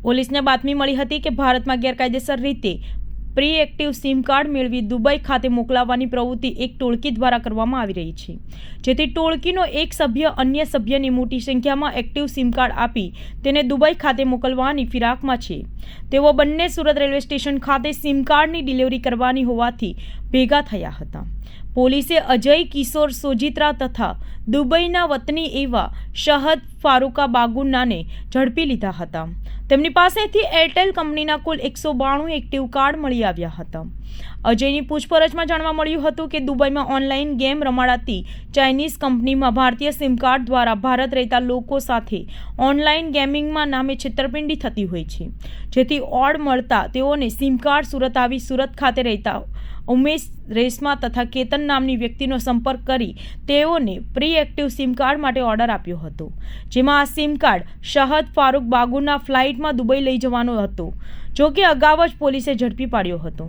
પોલીસને બાતમી મળી હતી કે ભારતમાં ગેરકાયદેસર રીતે પ્રી એક્ટિવ સિમ કાર્ડ મેળવી દુબઈ ખાતે મોકલાવવાની પ્રવૃત્તિ એક ટોળકી દ્વારા કરવામાં આવી રહી છે, જેથી ટોળકીનો એક સભ્ય અન્ય સભ્યને મોટી સંખ્યામાં એક્ટિવ સિમ કાર્ડ આપી તેને દુબઈ ખાતે મોકલવાની ફિરાકમાં છે. તેઓ બંને સુરત રેલવે સ્ટેશન ખાતે સિમ કાર્ડની ડિલિવરી કરવાની હોવાથી ભેગા થયા હતા. પોલીસે અજય કિશોર સોજિત્રા તથા દુબઈના વતની એવા શહદ ફારૂકા બાગુનાને ઝડપી લીધા હતા. તેમની પાસેથી એરટેલ કંપનીના કુલ 192 એક્ટિવ કાર્ડ મળી આવ્યા હતા. અજયની પૂછપરછમાં જાણવા મળ્યું હતું કે દુબઈમાં ઓનલાઈન ગેમ રમાડાતી ચાઇનીઝ કંપનીમાં ભારતીય સિમ કાર્ડ દ્વારા ભારત રહેતા લોકો સાથે ઓનલાઈન ગેમિંગમાં નામે છેતરપિંડી થતી હોય છે, જેથી ઓર્ડ મળતા તેઓને સિમ કાર્ડ સુરત આવી સુરત ખાતે રહેતા ઉમેશ, રેશમા તથા કેતન નામની વ્યક્તિનો સંપર્ક કરી તેઓને પ્રી એક્ટિવ સિમ કાર્ડ માટે ઓર્ડર આપ્યો હતો, જેમાં આ સિમ કાર્ડ શહદ ફારૂક બાગુના ફ્લાઇટમાં દુબઈ લઈ જવાનો હતો, જો કે અગાઉ જ પોલીસે ઝડપી પાડ્યો હતો.